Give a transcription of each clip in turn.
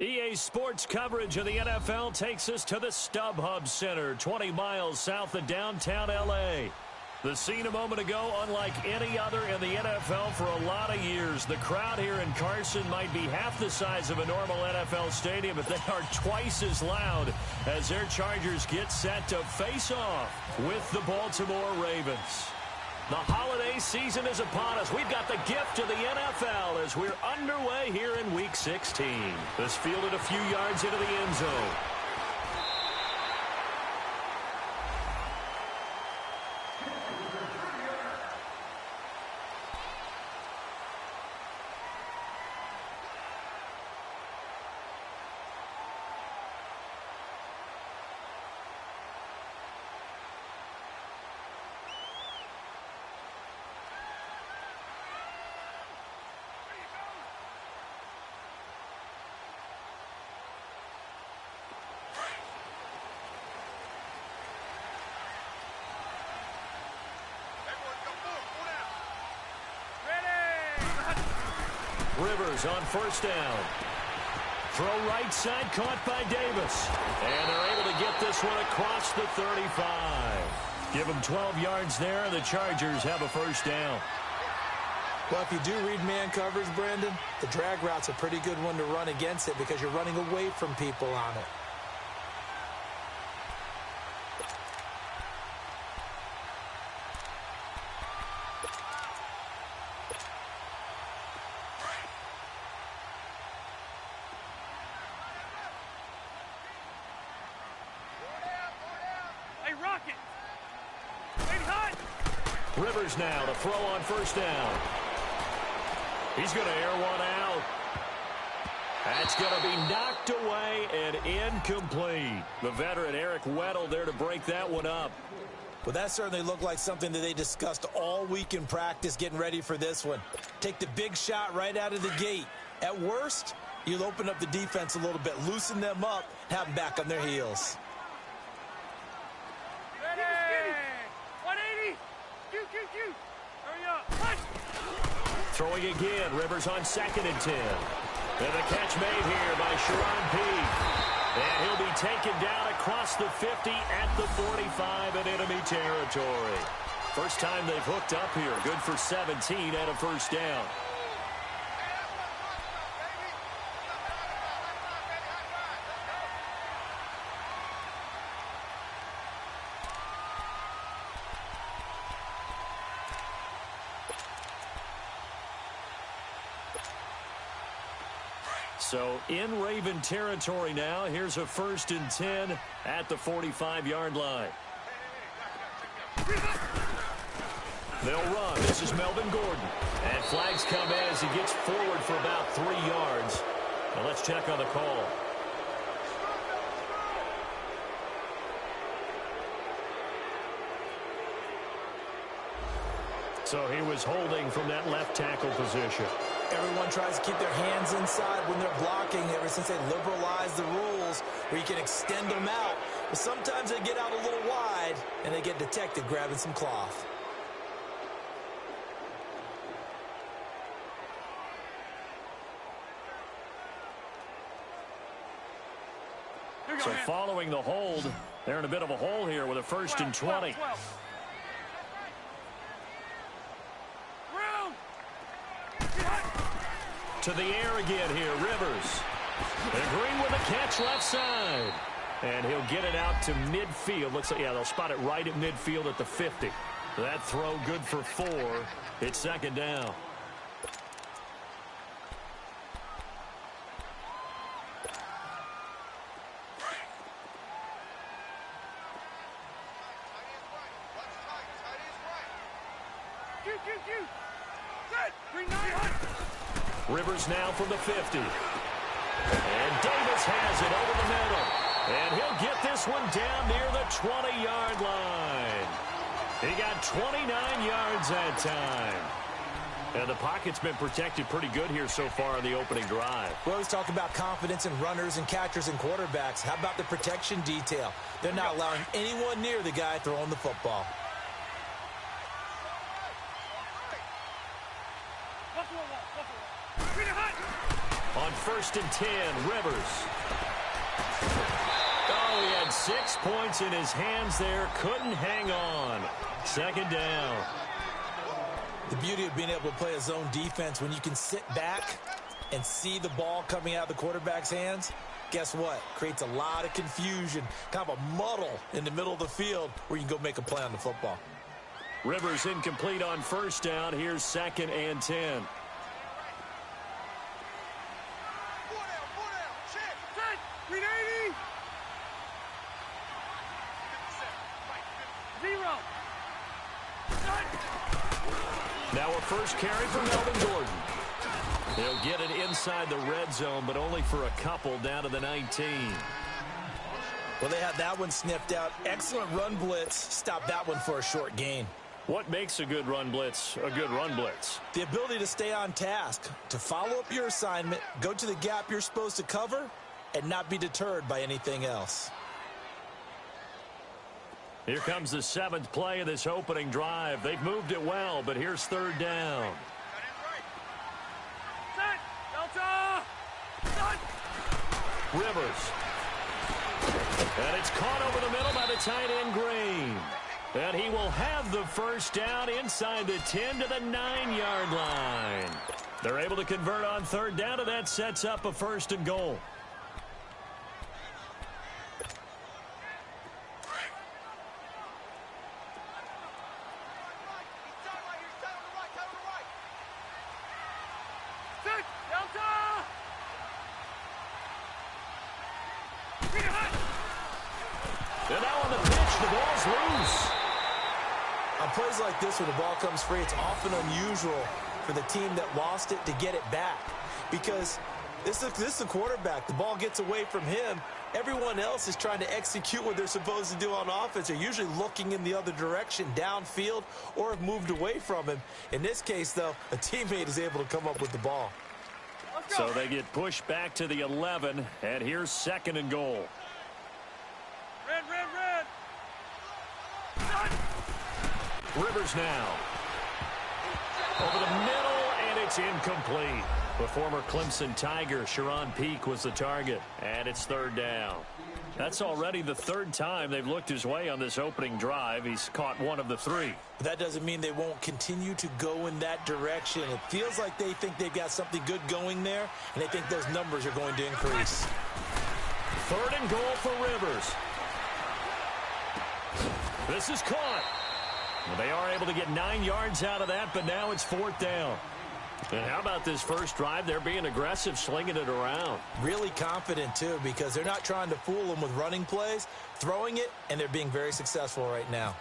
EA Sports coverage of the NFL takes us to the StubHub Center, 20 miles south of downtown L.A. The scene a moment ago, unlike any other in the NFL for a lot of years. The crowd here in Carson might be half the size of a normal NFL stadium, but they are twice as loud as their Chargers get set to face off with the Baltimore Ravens. The holiday season is upon us. We've got the gift of the NFL as we're underway here in Week 16. This fielded a few yards into the end zone. Rivers on first down. Throw right side, caught by Davis. And they're able to get this one across the 35. Give them 12 yards there, and the Chargers have a first down. Well, if you do read man coverage, Brandon, the drag route's a pretty good one to run against it because you're running away from people on it. Rivers now to throw on first down. He's going to air one out. That's going to be knocked away and incomplete. The veteran Eric Weddle there to break that one up. Well, that certainly looked like something that they discussed all week in practice getting ready for this one. Take the big shot right out of the gate. At worst, you'll open up the defense a little bit, loosen them up, have them back on their heels. Throwing again, Rivers on 2nd and 10. And the catch made here by Sharon Peete. And he'll be taken down across the 50 at the 45 in enemy territory. First time they've hooked up here. Good for 17 and a first down. So in Raven territory now. Here's a 1st and 10 at the 45-yard line. They'll run. This is Melvin Gordon. And flags come in as he gets forward for about 3 yards. Now let's check on the call. So he was holding from that left tackle position. Everyone tries to keep their hands inside when they're blocking ever since they liberalized the rules where you can extend them out. But sometimes they get out a little wide and they get detected grabbing some cloth. So following the hold, they're in a bit of a hole here with a 1st and 20. To the air again here, Rivers. And Green with a catch left side. And he'll get it out to midfield. Looks like, yeah, they'll spot it right at midfield at the 50. That throw good for 4. It's 2nd down. Rivers now from the 50. And Davis has it over the middle. And he'll get this one down near the 20-yard line. He got 29 yards that time. And the pocket's been protected pretty good here so far in the opening drive. We always talk about confidence in runners and catchers and quarterbacks. How about the protection detail? They're not allowing anyone near the guy throwing the football. On first and 10. Rivers. Oh, he had 6 points in his hands there. Couldn't hang on. Second down. The beauty of being able to play a zone defense when you can sit back and see the ball coming out of the quarterback's hands, guess what? Creates a lot of confusion, kind of a muddle in the middle of the field where you can go make a play on the football. Rivers incomplete on first down. Here's second and 10. Now a first carry for Melvin Gordon. They'll get it inside the red zone, but only for a couple down to the 19. Well, they had that one sniffed out. Excellent run blitz. Stop that one for a short gain. What makes a good run blitz a good run blitz? The ability to stay on task, to follow up your assignment, go to the gap you're supposed to cover, and not be deterred by anything else. Here comes the 7th play of this opening drive. They've moved it well, but here's third down. Rivers. And it's caught over the middle by the tight end, Green. And he will have the first down inside the 10 to the 9-yard line. They're able to convert on third down, and that sets up a first and goal. And now on the pitch, the ball's loose. On plays like this where the ball comes free, it's often unusual for the team that lost it to get it back. Because this is the quarterback. The ball gets away from him. Everyone else is trying to execute what they're supposed to do on offense. They're usually looking in the other direction, downfield, or have moved away from him. In this case, though, a teammate is able to come up with the ball. So they get pushed back to the 11, and here's second and goal. Red. Rivers now. Over the middle, and it's incomplete. The former Clemson Tiger, Sharon Peak, was the target, and it's third down. That's already the third time they've looked his way on this opening drive. He's caught one of the 3. But that doesn't mean they won't continue to go in that direction. It feels like they think they've got something good going there, and they think those numbers are going to increase. Third and goal for Rivers. This is caught. Well, they are able to get 9 yards out of that, but now it's fourth down. And how about this first drive? They're being aggressive, slinging it around. Really confident, too, because they're not trying to fool them with running plays, throwing it, and they're being very successful right now.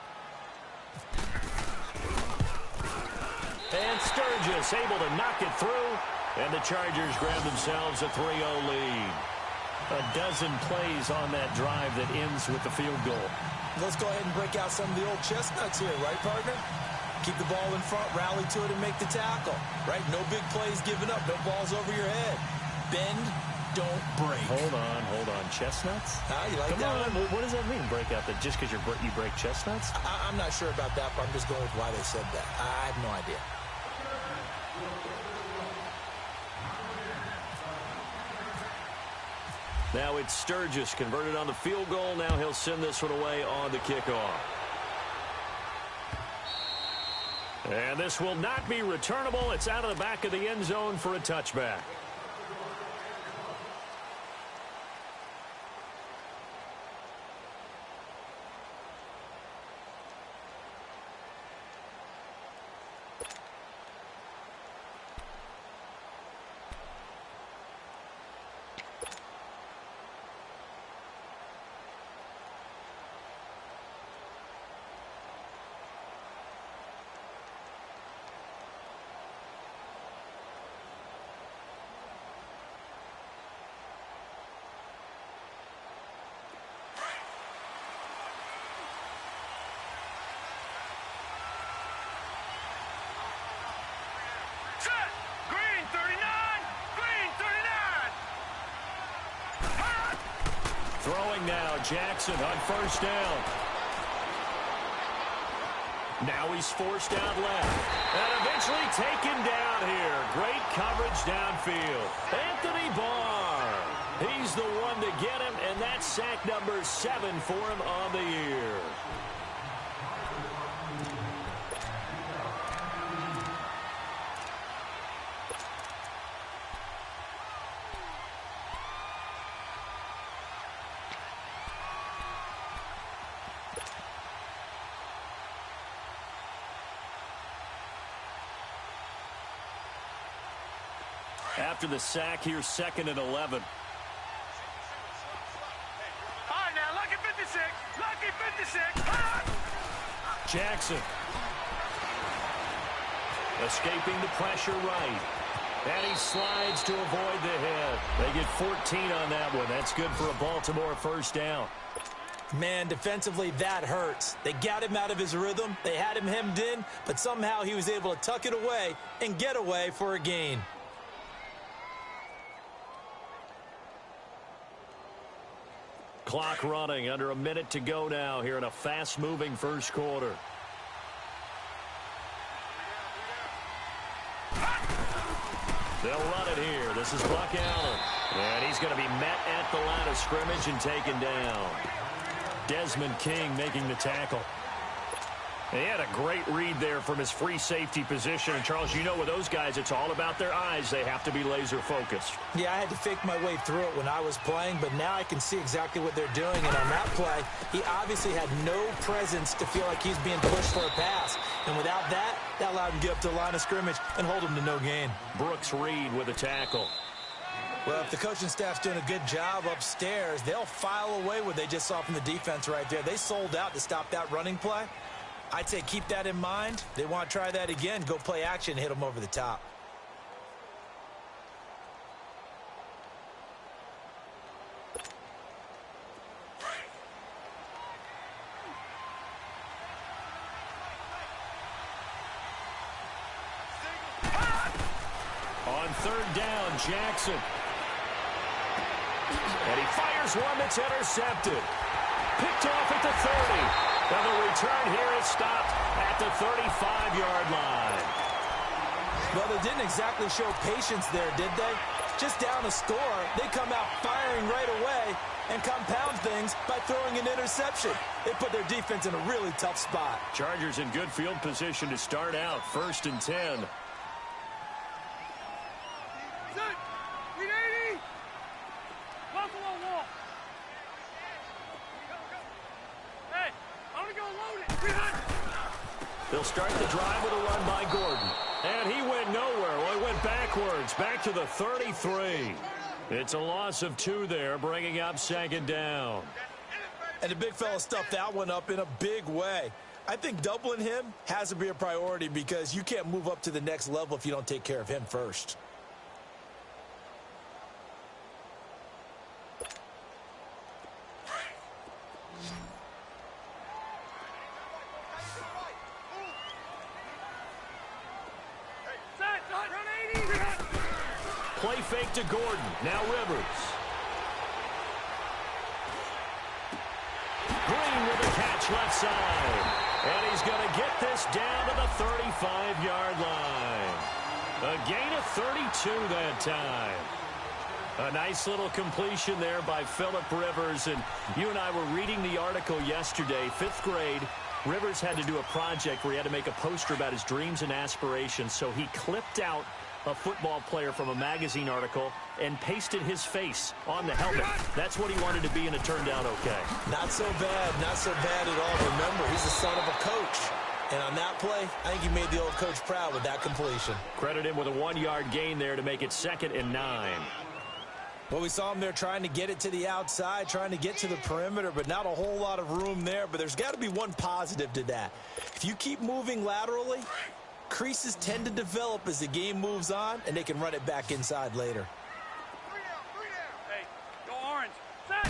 And Sturgis able to knock it through, and the Chargers grab themselves a 3-0 lead. A dozen plays on that drive that ends with the field goal. Let's go ahead and break out some of the old chestnuts here, right, partner? Keep the ball in front, rally to it, and make the tackle, right? No big plays given up, no balls over your head. Bend, don't break. Hold on. Chestnuts? You like Come that on. one? What does that mean, break out? That just because you break chestnuts? I'm not sure about that, but I'm just going with why they said that. I have no idea. Now it's Sturgis converted on the field goal. Now he'll send this one away on the kickoff. And this will not be returnable. It's out of the back of the end zone for a touchback. Green 39! Green 39! Throwing now, Jackson on first down. Now he's forced out left. And eventually taken down here. Great coverage downfield. Anthony Barr. He's the one to get him, and that's sack number 7 for him on the year. After the sack, here's 2nd and 11. All right, now, lucky 56. Lucky 56. Jackson. Escaping the pressure right. And he slides to avoid the hit. They get 14 on that one. That's good for a Baltimore first down. Man, defensively, that hurts. They got him out of his rhythm. They had him hemmed in, but somehow he was able to tuck it away and get away for a gain. Clock running, under a minute to go now here in a fast-moving first quarter. They'll run it here. This is Buck Allen. And he's going to be met at the line of scrimmage and taken down. Desmond King making the tackle. He had a great read there from his free safety position. And, Charles, you know with those guys, it's all about their eyes. They have to be laser-focused. Yeah, I had to fake my way through it when I was playing, but now I can see exactly what they're doing. And on that play, he obviously had no presence to feel like he's being pushed for a pass. And without that, that allowed him to get up to the line of scrimmage and hold him to no gain. Brooks Reed with a tackle. Well, if the coaching staff's doing a good job upstairs, they'll file away what they just saw from the defense right there. They sold out to stop that running play. I'd say keep that in mind. They want to try that again. Go play action, hit them over the top. On 3rd down, Jackson. And he fires one that's intercepted. Picked off at the 30. And the return here is stopped at the 35-yard line. Well, they didn't exactly show patience there, did they? Just down a score, they come out firing right away and compound things by throwing an interception. They put their defense in a really tough spot. Chargers in good field position to start out, 1st and 10. Set. 380. Buffalo wall. Hey, I'm going to go load it. They'll start the drive with a run by Gordon. And he went nowhere. Well, he went backwards, back to the 33. It's a loss of 2 there, bringing up 2nd down. And the big fella stuffed that one up in a big way. I think doubling him has to be a priority because you can't move up to the next level if you don't take care of him first. Play fake to Gordon. Now Rivers. Green with a catch left side. And he's going to get this down to the 35-yard line. A gain of 32 that time. A nice little completion there by Phillip Rivers. And you and I were reading the article yesterday, 5th grade. Rivers had to do a project where he had to make a poster about his dreams and aspirations. So he clipped out a football player from a magazine article and pasted his face on the helmet. That's what he wanted to be, and it turned out okay. Not so bad at all. Remember, he's the son of a coach. And on that play, I think he made the old coach proud with that completion. Credit him with a 1-yard gain there to make it 2nd and 9. Well, we saw him there trying to get it to the outside, trying to get to the perimeter, but not a whole lot of room there. But there's got to be one positive to that. If you keep moving laterally, creases tend to develop as the game moves on, and they can run it back inside later. 3 down. Hey, go orange. Set.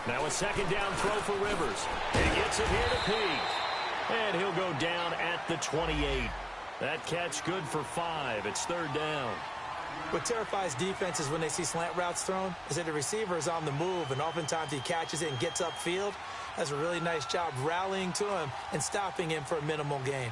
Now a 2nd down throw for Rivers. He gets it here to Peak. And he'll go down at the 28. That catch good for 5. It's 3rd down. What terrifies defenses when they see slant routes thrown is that the receiver is on the move, and oftentimes he catches it and gets upfield. Does a really nice job rallying to him and stopping him for a minimal gain.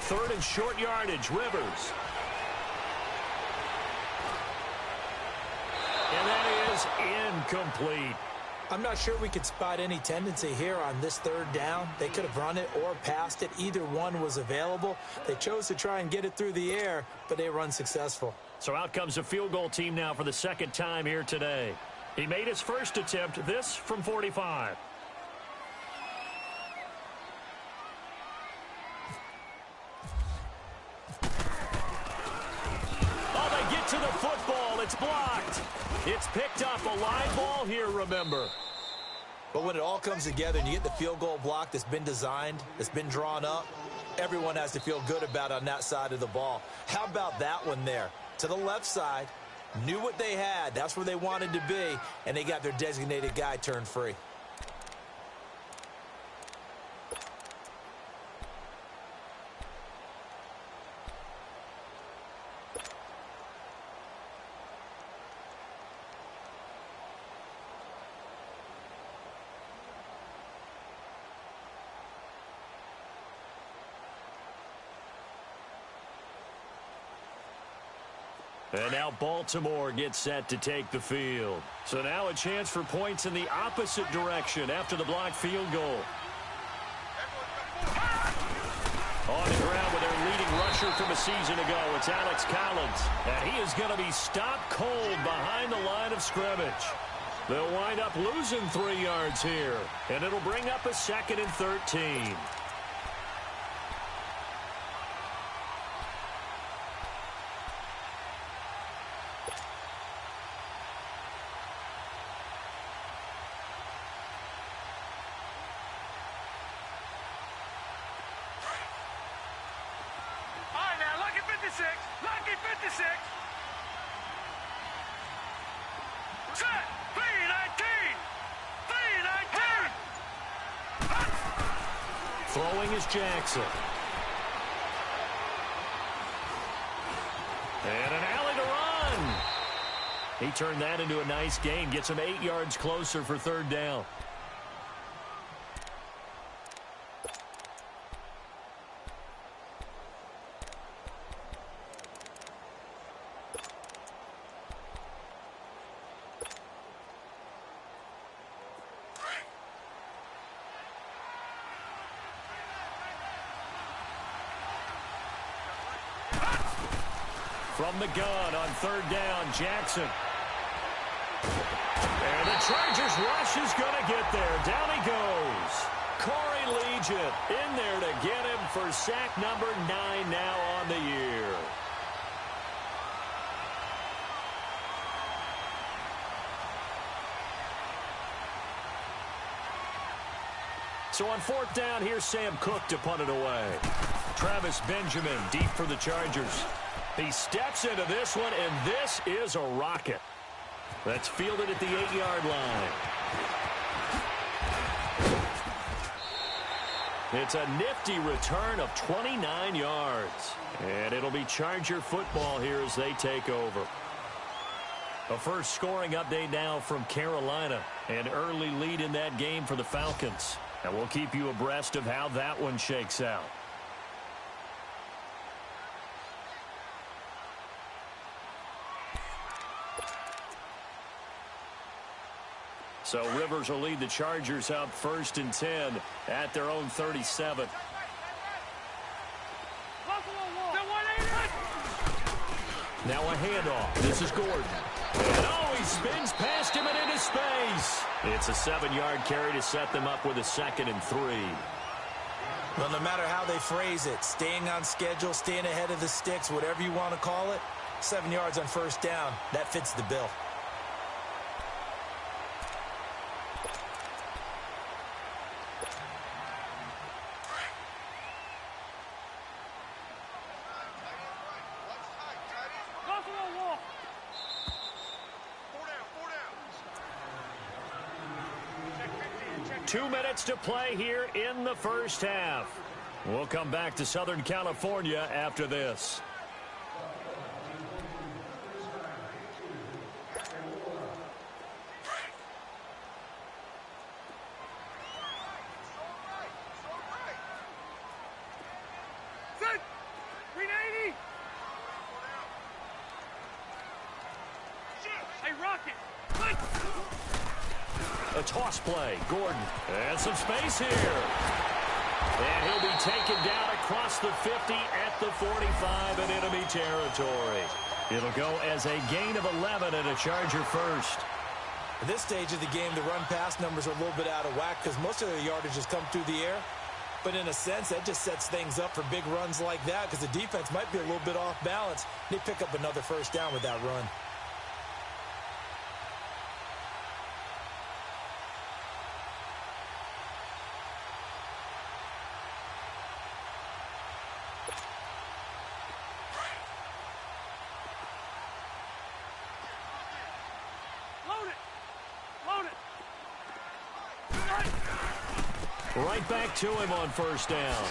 Third and short yardage, Rivers. And that is incomplete. I'm not sure we could spot any tendency here on this third down. They could have run it or passed it. Either one was available. They chose to try and get it through the air, but they were unsuccessful. So out comes a field goal team now for the second time here today. He made his first attempt, this from 45. To the football, it's blocked. It's picked up, a live ball here, remember. But when it all comes together and you get the field goal block that's been designed, that's been drawn up, everyone has to feel good about on that side of the ball. How about that one there? To the left side, knew what they had, that's where they wanted to be, and they got their designated guy turned free. And now Baltimore gets set to take the field. So now a chance for points in the opposite direction after the blocked field goal. On the ground with their leading rusher from a season ago, it's Alex Collins. And he is going to be stopped cold behind the line of scrimmage. They'll wind up losing 3 yards here. And it'll bring up a 2nd and 13. Lucky 56. Set. 319. 319. Throwing is Jackson. And an alley to run. He turned that into a nice gain. Gets him 8 yards closer for third down. From the gun on third down, Jackson. And the Chargers rush is going to get there. Down he goes. Corey Legion in there to get him for sack number 9 now on the year. So on fourth down, here's Sam Cook to punt it away. Travis Benjamin deep for the Chargers. He steps into this one, and this is a rocket. That's fielded at the 8-yard line. It's a nifty return of 29 yards. And it'll be Charger football here as they take over. A first scoring update now from Carolina. An early lead in that game for the Falcons. And we'll keep you abreast of how that one shakes out. So Rivers will lead the Chargers out 1st and 10 at their own 37. Now a handoff. This is Gordon. And oh, he spins past him and into space. It's a 7-yard carry to set them up with a 2nd and 3. Well, no matter how they phrase it, staying on schedule, staying ahead of the sticks, whatever you want to call it, 7 yards on first down, that fits the bill. 2 minutes to play here in the first half. We'll come back to Southern California after this. A toss play. Gordon. And some space here. And he'll be taken down across the 50 at the 45 in enemy territory. It'll go as a gain of 11 and a Charger first. At this stage of the game, the run-pass numbers are a little bit out of whack because most of their yardage has come through the air. But in a sense, that just sets things up for big runs like that because the defense might be a little bit off balance. They pick up another first down with that run. Right back to him on first down.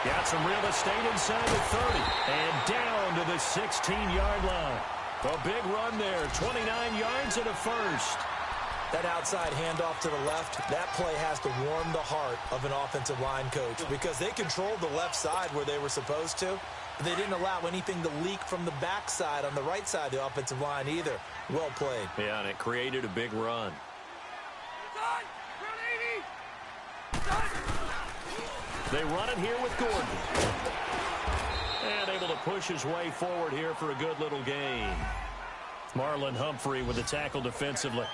Got some real estate inside the 30. And down to the 16-yard line. A big run there. 29 yards and a first. That outside handoff to the left, that play has to warm the heart of an offensive line coach because they controlled the left side where they were supposed to. But they didn't allow anything to leak from the backside on the right side of the offensive line either. Well played. Yeah, and it created a big run. They run it here with Gordon. And able to push his way forward here for a good little gain. Marlon Humphrey with the tackle defensively.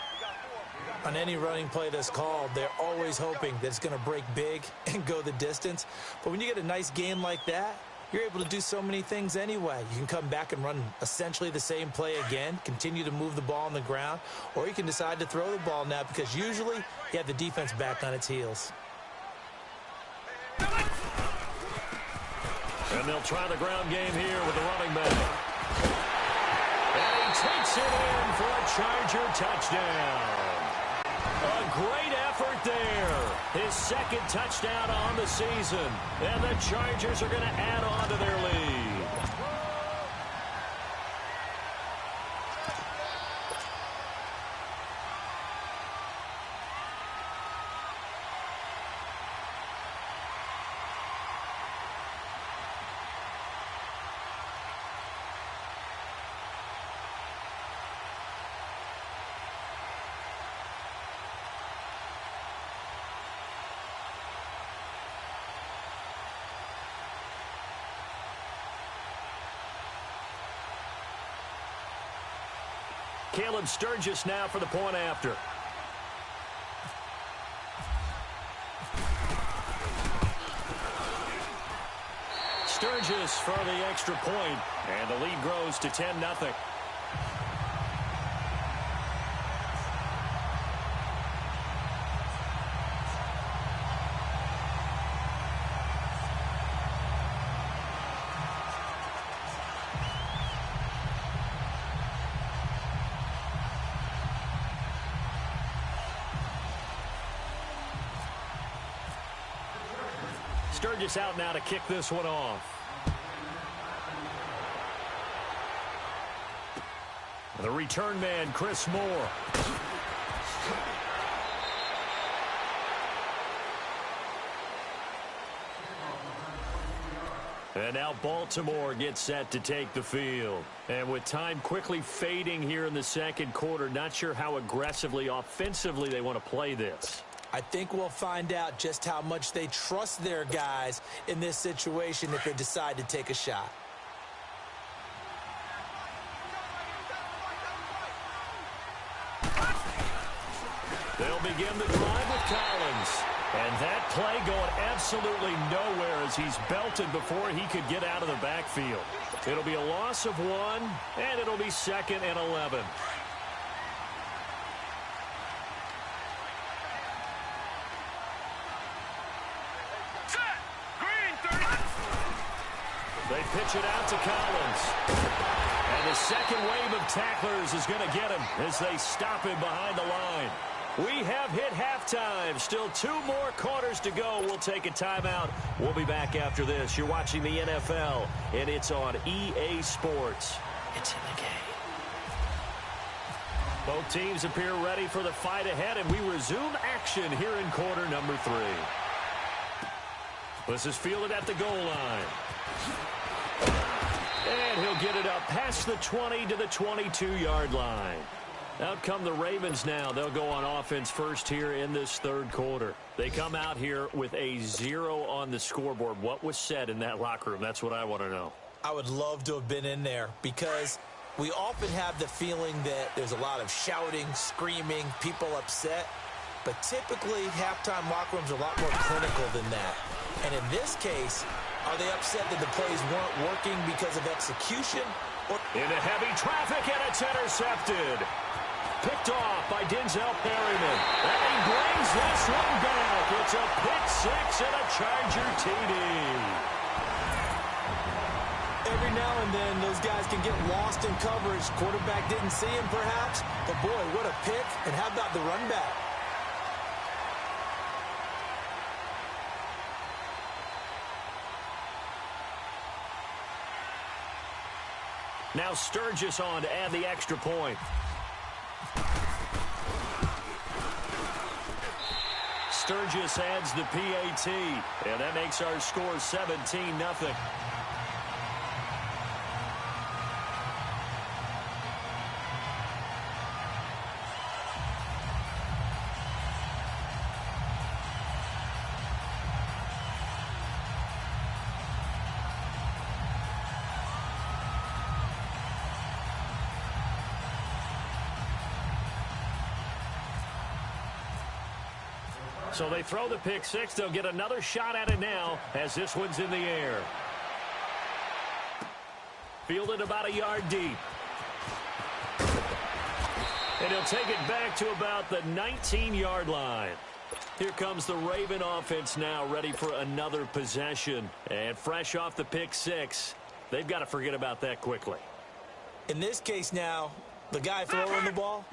On any running play that's called, they're always hoping that it's going to break big and go the distance. But when you get a nice gain like that, you're able to do so many things anyway. You can come back and run essentially the same play again, continue to move the ball on the ground, or you can decide to throw the ball now because usually you have the defense back on its heels. And they'll try the ground game here with the running back. And he takes it in for a Charger touchdown. A great effort there. His second touchdown on the season. And the Chargers are going to add on to their lead. Caleb Sturgis now for the point after. Sturgis for the extra point, and the lead grows to 10-0. Sturgis out now to kick this one off. The return man, Chris Moore. And now Baltimore gets set to take the field. And with time quickly fading here in the second quarter, not sure how aggressively, offensively they want to play this. I think we'll find out just how much they trust their guys in this situation if they decide to take a shot. They'll begin the drive with Collins. And that play going absolutely nowhere as he's belted before he could get out of the backfield. It'll be a loss of 1, and it'll be 2nd and 11. They pitch it out to Collins. And the second wave of tacklers is going to get him as they stop him behind the line. We have hit halftime. Still 2 more quarters to go. We'll take a timeout. We'll be back after this. You're watching the NFL, and it's on EA Sports. It's in the game. Both teams appear ready for the fight ahead, and we resume action here in quarter number 3. This is fielded at the goal line. And he'll get it up past the 20 to the 22-yard line. Out come the Ravens now. They'll go on offense first here in this third quarter. They come out here with a 0 on the scoreboard. What was said in that locker room? That's what I want to know. I would love to have been in there because we often have the feeling that there's a lot of shouting, screaming, people upset. But typically, halftime locker rooms are a lot more clinical than that. And in this case, are they upset that the plays weren't working because of execution? Or into heavy traffic, and it's intercepted. Picked off by Denzel Perryman. And he brings this one back. It's a pick 6 and a Charger TD. Every now and then, those guys can get lost in coverage. Quarterback didn't see him, perhaps. But, boy, what a pick. And how about the run back? Now Sturgis on to add the extra point. Sturgis adds the PAT, and that makes our score 17-0. So they throw the pick 6. They'll get another shot at it now as this one's in the air. Fielded about a yard deep. And he'll take it back to about the 19-yard line. Here comes the Raven offense now, ready for another possession. And fresh off the pick 6, they've got to forget about that quickly. In this case now, the guy throwing the ball,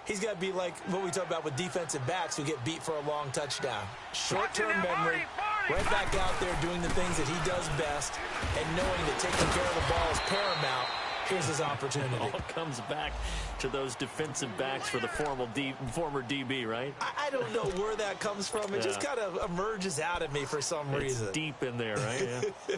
he's got to be like what we talk about with defensive backs who get beat for a long touchdown. Short-term memory, right back out there doing the things that he does best, and knowing that taking care of the ball is paramount. Here's his opportunity. It all comes back to those defensive backs for the former DB, right? I don't know where that comes from. It just kind of emerges out of me for some reason. It's deep in there, right? Yeah.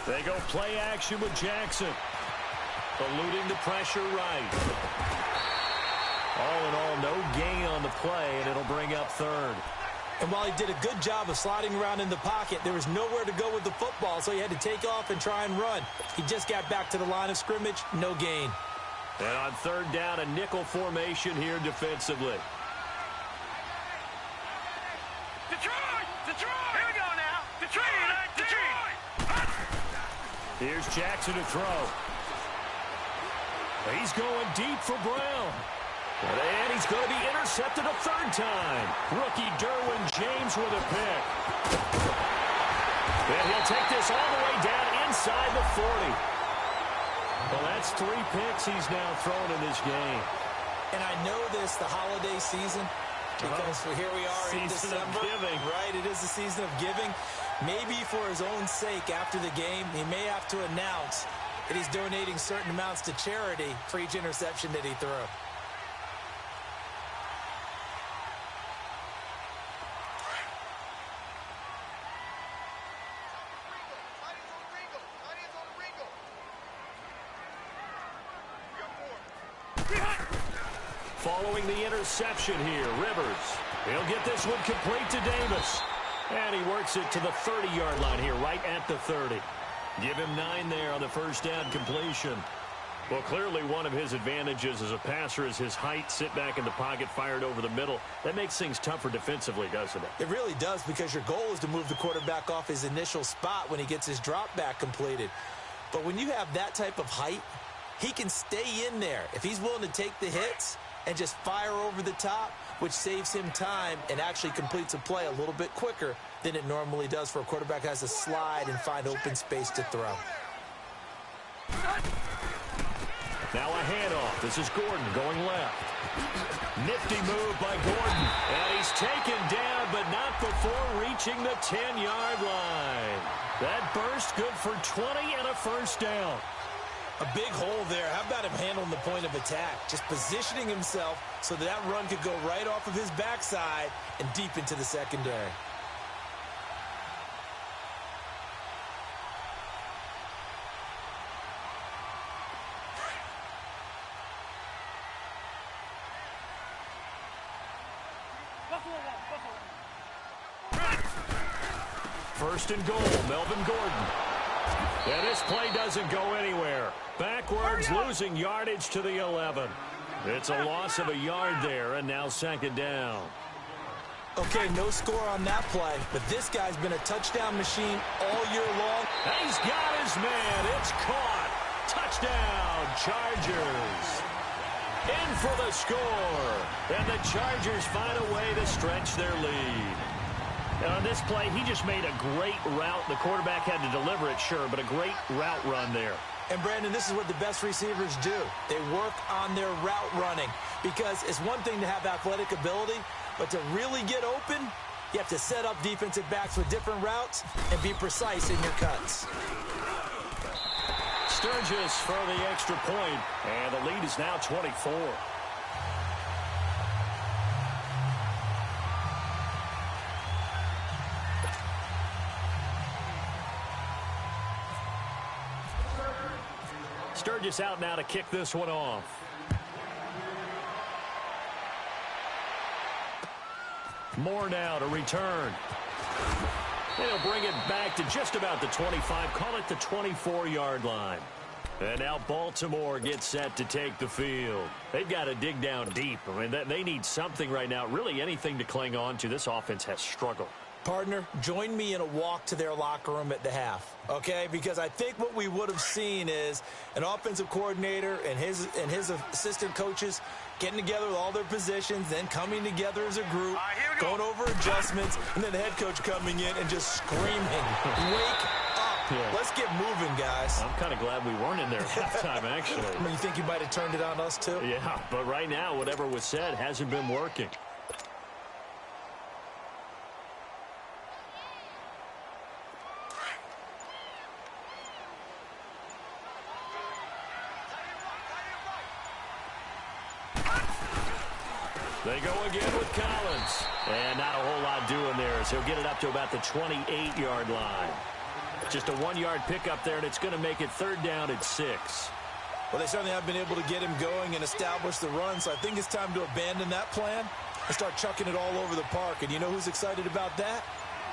They go play action with Jackson. Eluding the pressure right. All in all, no gain on the play, and it'll bring up third. And while he did a good job of sliding around in the pocket, there was nowhere to go with the football, so he had to take off and try and run. He just got back to the line of scrimmage, no gain. And on third down, a nickel formation here defensively. Detroit! Detroit! Here we go now. Detroit! Here's Jackson to throw. He's going deep for Brown. And he's going to be intercepted a third time. Rookie Derwin James with a pick. And he'll take this all the way down inside the 40. Well, that's 3 picks he's now thrown in this game. And I know this, the holiday season, because here we are in December. Season of giving. Right, it is the season of giving. Maybe for his own sake after the game, he may have to announce that he's donating certain amounts to charity for each interception that he threw. Following the interception here, Rivers. He'll get this one complete to Davis. And he works it to the 30-yard line here, right at the 30. Give him 9 there on the first down completion. Well, clearly one of his advantages as a passer is his height. Sit back in the pocket, fired over the middle. That makes things tougher defensively, doesn't it? It really does, because your goal is to move the quarterback off his initial spot when he gets his drop back completed. But when you have that type of height, he can stay in there. If he's willing to take the hits and just fire over the top, which saves him time and actually completes a play a little bit quicker than it normally does for a quarterback who has to slide and find open space to throw. Now a handoff. This is Gordon going left. Nifty move by Gordon. And he's taken down, but not before reaching the 10-yard line. That burst good for 20 and a first down. A big hole there. How about him handling the point of attack? Just positioning himself so that run could go right off of his backside and deep into the secondary. First and goal, Melvin Gordon. And this play doesn't go anywhere. Backwards, losing yardage to the 11. It's a loss of a yard there, and now second down. Okay, no score on that play, but this guy's been a touchdown machine all year long. He's got his man. It's caught. Touchdown, Chargers. In for the score. And the Chargers find a way to stretch their lead. And on this play, he just made a great route. The quarterback had to deliver it, sure, but a great route run there. And, Brandon, this is what the best receivers do. They work on their route running because it's one thing to have athletic ability, but to really get open, you have to set up defensive backs with different routes and be precise in your cuts. Sturgis for the extra point, and the lead is now 24. Sturgis out now to kick this one off. Moore now to return. They'll bring it back to just about the 25. Call it the 24-yard line. And now Baltimore gets set to take the field. They've got to dig down deep. I mean, they need something right now, really anything to cling on to. This offense has struggled. Partner, join me in a walk to their locker room at the half, okay? Because I think what we would have seen is an offensive coordinator and his assistant coaches getting together with all their positions, then coming together as a group, going over adjustments, and then the head coach coming in and just screaming, wake up. Yeah. Let's get moving, guys. I'm kind of glad we weren't in there at halftime, actually. I mean, you think you might have turned it on us, too? Yeah, but right now, whatever was said hasn't been working. They go again with Collins. And not a whole lot doing there as he'll get it up to about the 28-yard line. Just a 1-yard pickup there, and it's going to make it third down at 6. Well, they certainly have been able to get him going and establish the run, so I think it's time to abandon that plan and start chucking it all over the park. And you know who's excited about that?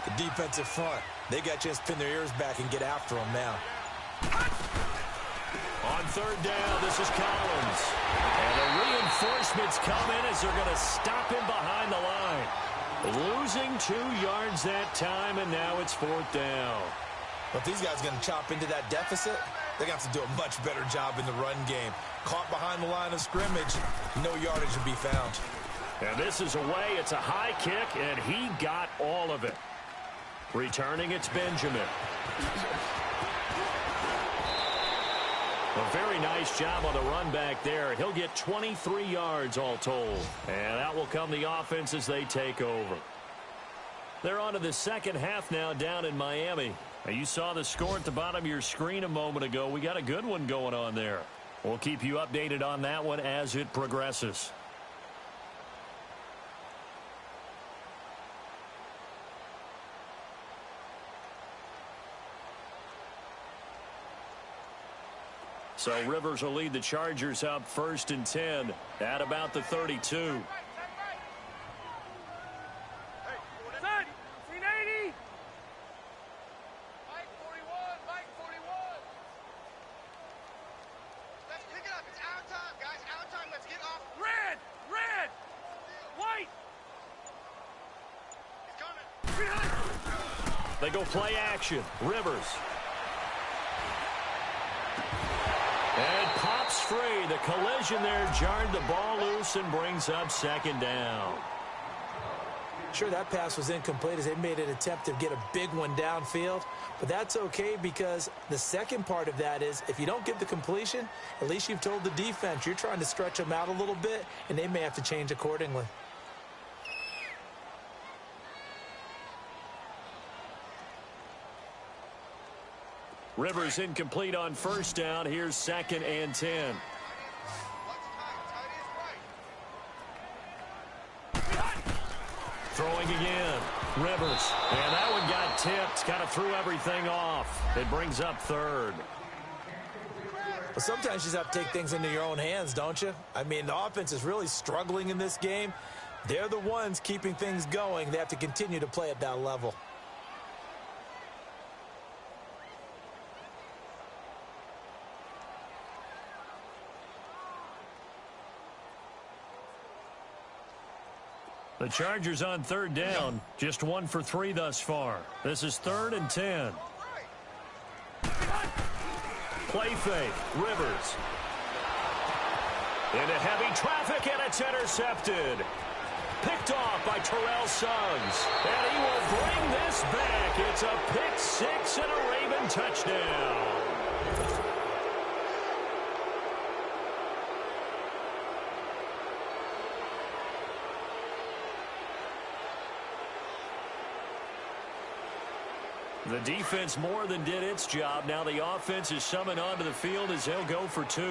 The defensive front. They got a chance to pin their ears back and get after him now. On third down, this is Collins. And the reinforcements come in as they're going to stop him behind the line. Losing 2 yards that time, and now it's fourth down. But these guys are going to chop into that deficit. They're going to have to do a much better job in the run game. Caught behind the line of scrimmage, no yardage to be found. And this is away. It's a high kick, and he got all of it. Returning, it's Benjamin. A very nice job on the run back there. He'll get 23 yards all told. And out will come the offense as they take over. They're on to the second half now down in Miami. Now, you saw the score at the bottom of your screen a moment ago. We got a good one going on there. We'll keep you updated on that one as it progresses. So Rivers will lead the Chargers up 1st and 10 at about the 32. They go play action. Rivers. And pops free. The collision there jarred the ball loose and brings up second down. Sure, that pass was incomplete as they made an attempt to get a big one downfield, but that's okay because the second part of that is if you don't get the completion, at least you've told the defense you're trying to stretch them out a little bit, and they may have to change accordingly. Rivers incomplete on first down. Here's 2nd and 10. Throwing again. Rivers. And that one got tipped. Kind of threw everything off. It brings up 3rd. Well, sometimes you just have to take things into your own hands, don't you? I mean, the offense is really struggling in this game. They're the ones keeping things going. They have to continue to play at that level. The Chargers on 3rd down. Just 1 for 3 thus far. This is 3rd and 10. Play fake. Rivers. Into heavy traffic, and it's intercepted. Picked off by Terrell Suggs. And he will bring this back. It's a pick 6 and a Raven touchdown. The defense more than did its job. Now the offense is summoned onto the field as they'll go for 2.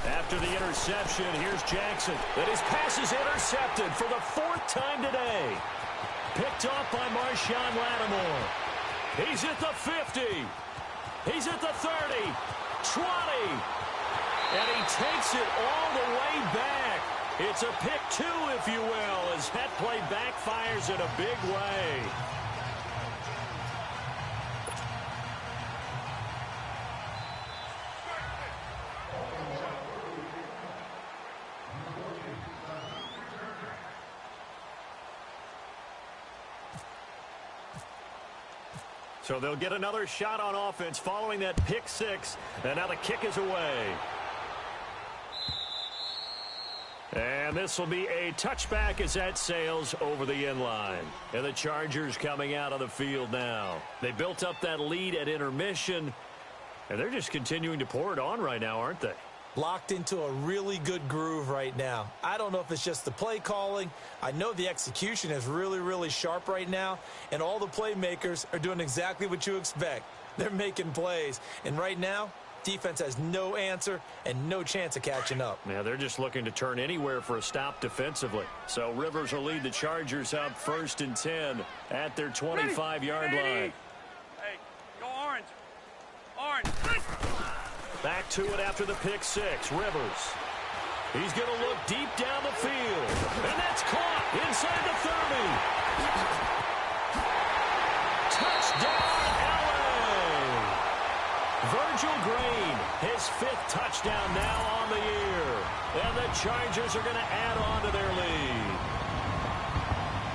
After the interception, here's Jackson. And his pass is intercepted for the 4th time today. Picked off by Marshawn Lattimore. He's at the 50. He's at the 30. 20. And he takes it all the way back. It's a pick 2, if you will, as that play backfires in a big way. So they'll get another shot on offense following that pick 6, and now the kick is away. And this will be a touchback as that sails over the end line. And the Chargers coming out on the field now. They built up that lead at intermission, and they're just continuing to pour it on right now, aren't they? Locked into a really good groove right now. I don't know if it's just the play calling. I know the execution is really, really sharp right now, and all the playmakers are doing exactly what you expect. They're making plays, and right now, defense has no answer and no chance of catching up. Yeah, they're just looking to turn anywhere for a stop defensively. So Rivers will lead the Chargers up 1st and 10 at their 25-yard line. Hey, go orange. Orange. Back to it after the pick 6. Rivers. He's going to look deep down the field. And that's caught inside the 30. Touchdown, LA. Virgil Green, his 5th touchdown now on the year. And the Chargers are going to add on to their lead.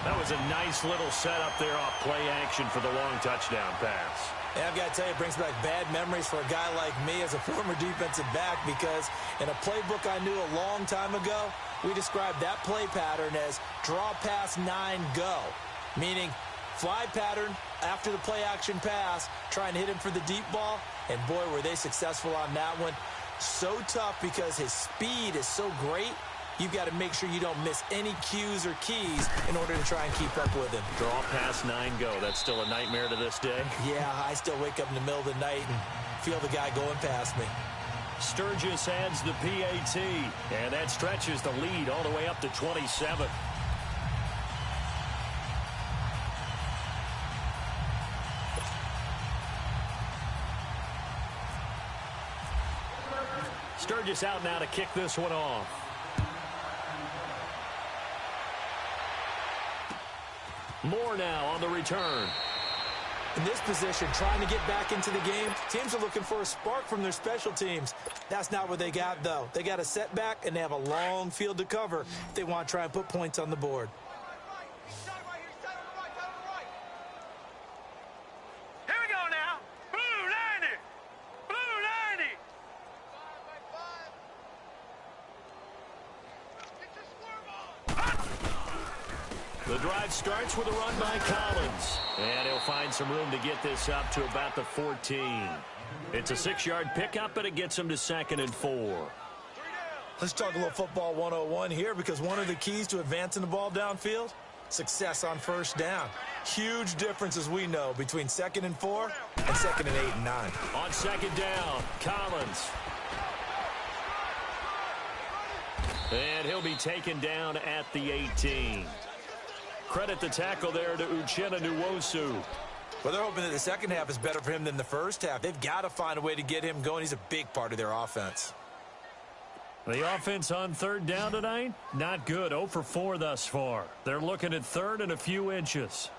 That was a nice little setup there off play action for the long touchdown pass. And I've got to tell you, it brings back bad memories for a guy like me as a former defensive back, because in a playbook I knew a long time ago, we described that play pattern as draw pass 9 go, meaning fly pattern after the play action pass, trying to hit him for the deep ball, and boy, were they successful on that one. So tough because his speed is so great. You've got to make sure you don't miss any cues or keys in order to try and keep up with him. Draw pass 9 go. That's still a nightmare to this day. Yeah, I still wake up in the middle of the night and feel the guy going past me. Sturgis adds the PAT, and that stretches the lead all the way up to 27. Sturgis out now to kick this one off. Moore now on the return. In this position, trying to get back into the game, teams are looking for a spark from their special teams. That's not what they got, though. They got a setback, and they have a long field to cover if they want to try and put points on the board. Here we go now. Blue 90. Blue 90. The drive starts with a run by Collins. And he'll find some room to get this up to about the 14. It's a 6-yard pickup, and it gets him to 2nd and 4. Let's talk a little football 101 here, because one of the keys to advancing the ball downfield, success on first down. Huge difference, as we know, between 2nd and 4 and 2nd and 8 and 9. On 2nd down, Collins. And he'll be taken down at the 18. Credit the tackle there to Uchenna Nwosu. Well, they're hoping that the second half is better for him than the first half. They've got to find a way to get him going. He's a big part of their offense. The offense on 3rd down tonight, not good. 0 for 4 thus far. They're looking at 3rd and a few inches.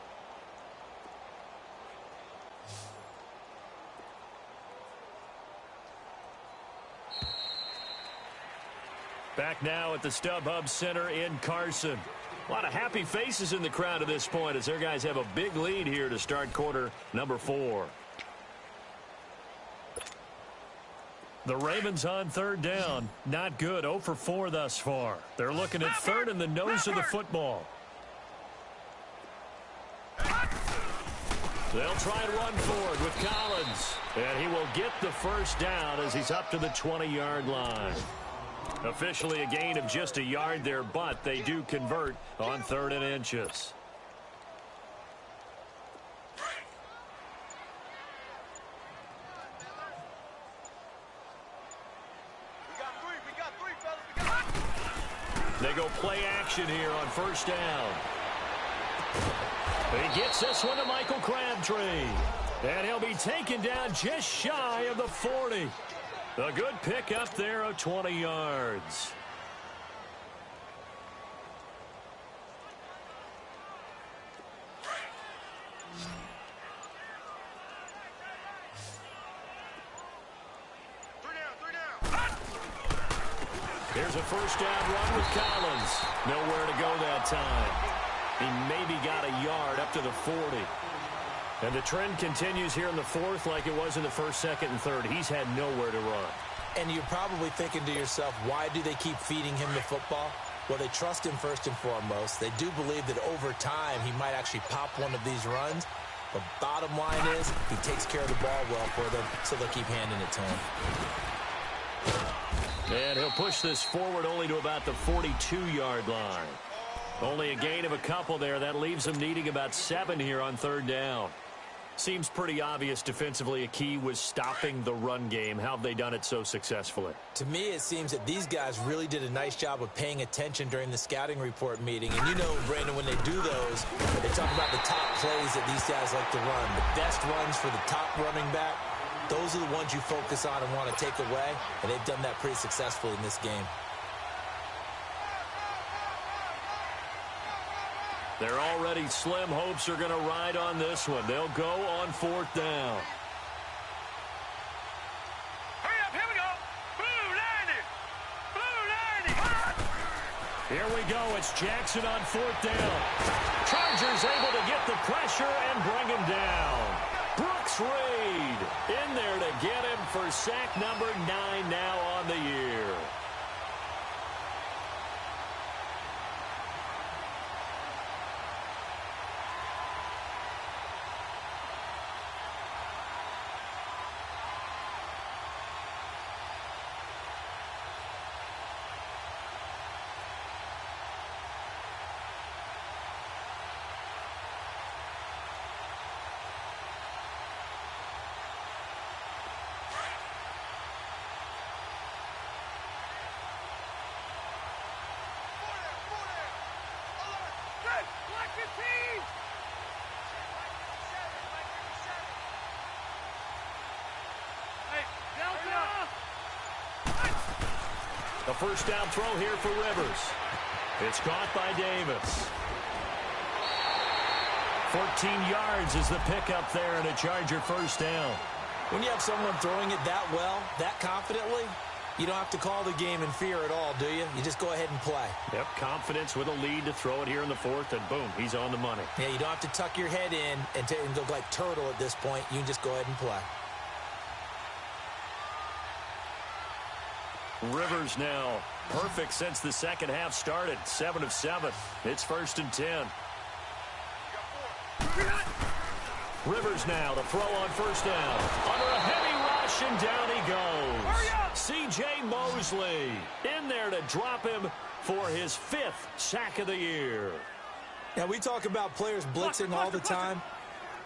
Back now at the StubHub Center in Carson. A lot of happy faces in the crowd at this point as their guys have a big lead here to start quarter number 4. The Ravens on 3rd down. Not good. 0 for 4 thus far. They're looking at 3rd and the nose of the football. They'll try and run forward with Collins. And he will get the first down as he's up to the 20-yard line. Officially a gain of just a yard there, but they do convert on 3rd and inches. They go play action here on first down. He gets this one to Michael Crabtree. And he'll be taken down just shy of the 40. A good pickup there of 20 yards. Here's a first down run with Collins. Nowhere to go that time. He maybe got a yard up to the 40. And the trend continues here in the 4th like it was in the 1st, 2nd, and 3rd. He's had nowhere to run. And you're probably thinking to yourself, why do they keep feeding him the football? Well, they trust him first and foremost. They do believe that over time he might actually pop one of these runs. But bottom line is he takes care of the ball well for them, so they'll keep handing it to him. And he'll push this forward only to about the 42-yard line. Only a gain of a couple there. That leaves them needing about 7 here on 3rd down. Seems pretty obvious defensively a key was stopping the run game. How have they done it so successfully? To me, it seems that these guys really did a nice job of paying attention during the scouting report meeting. And you know, Brandon, when they do those, they talk about the top plays that these guys like to run. The best runs for the top running back, those are the ones you focus on and want to take away. And they've done that pretty successfully in this game. They're already slim hopes are going to ride on this one. They'll go on 4th down. Hurry up, here we go. Blue 90. Blue 90. Here we go. It's Jackson on 4th down. Chargers able to get the pressure and bring him down. Brooks Reed in there to get him for sack number 9 now on the year. The first down throw here for Rivers. It's caught by Davis. 14 yards is the pickup there and a Charger first down. When you have someone throwing it that well, that confidently, you don't have to call the game in fear at all, do you? You just go ahead and play. Yep, confidence with a lead to throw it here in the 4th, and boom, he's on the money. Yeah, you don't have to tuck your head in and go like turtle at this point. You can just go ahead and play. Rivers now perfect since the second half started. 7 of 7. It's 1st and 10. Rivers now to throw on first down. Under a heavy rush, and down he goes. C.J. Mosley in there to drop him for his 5th sack of the year. Now, we talk about players blitzing all the time.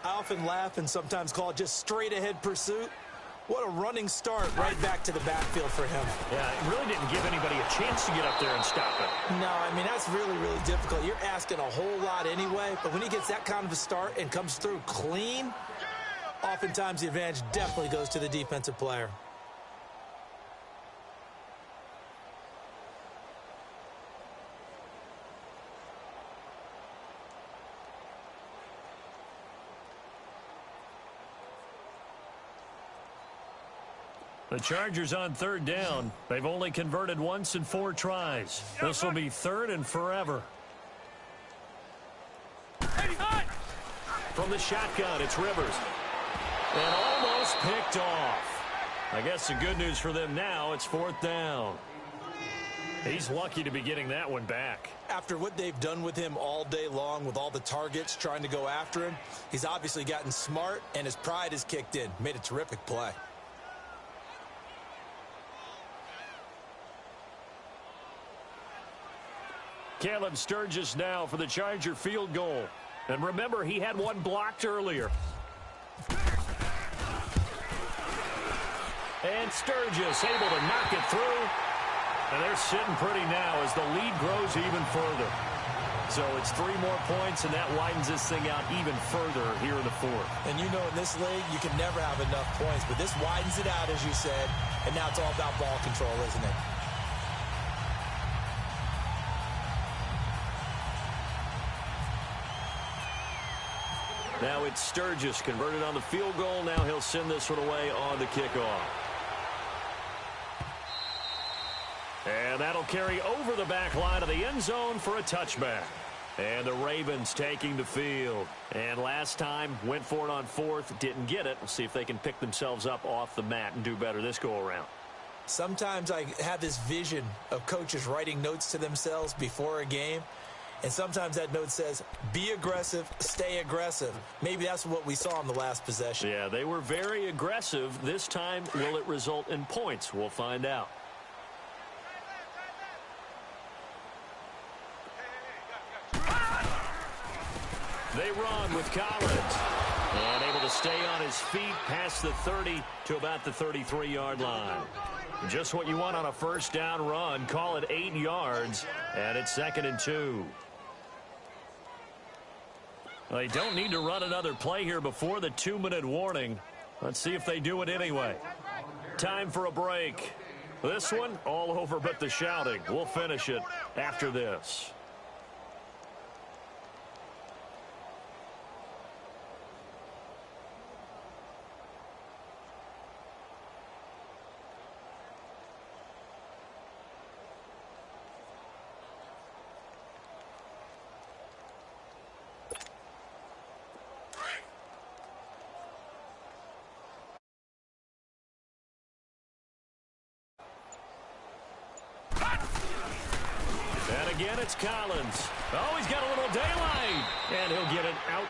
I often laugh and sometimes call it just straight-ahead pursuit. What a running start right back to the backfield for him. Yeah, it really didn't give anybody a chance to get up there and stop it. No, I mean, that's really, really difficult. You're asking a whole lot anyway, but when he gets that kind of a start and comes through clean, oftentimes the advantage definitely goes to the defensive player. The Chargers on third down. They've only converted once in 4 tries. This will be 3rd and forever. From the shotgun, it's Rivers. And almost picked off. I guess the good news for them now, it's 4th down. He's lucky to be getting that one back. After what they've done with him all day long with all the targets trying to go after him, he's obviously gotten smart and his pride has kicked in. Made a terrific play. Caleb Sturgis now for the Charger field goal. And remember, he had one blocked earlier. And Sturgis able to knock it through. And they're sitting pretty now as the lead grows even further. So it's 3 more points, and that widens this thing out even further here in the 4th. And you know in this league, you can never have enough points. But this widens it out, as you said. And now it's all about ball control, isn't it? Now it's Sturgis converted on the field goal. Now he'll send this one away on the kickoff. And that'll carry over the back line of the end zone for a touchback. And the Ravens taking the field. And last time, went for it on 4th, didn't get it. We'll see if they can pick themselves up off the mat and do better this go-around. Sometimes I have this vision of coaches writing notes to themselves before a game. And sometimes that note says, be aggressive, stay aggressive. Maybe that's what we saw in the last possession. Yeah, they were very aggressive. This time, will it result in points? We'll find out. They run with Collins. And able to stay on his feet past the 30 to about the 33-yard line. Just what you want on a first down run. Call it 8 yards. And it's 2nd and 2. They don't need to run another play here before the 2-minute warning. Let's see if they do it anyway. Time for a break. This one, all over but the shouting. We'll finish it after this. Again, it's Collins. Oh, he's got a little daylight. And he'll get it out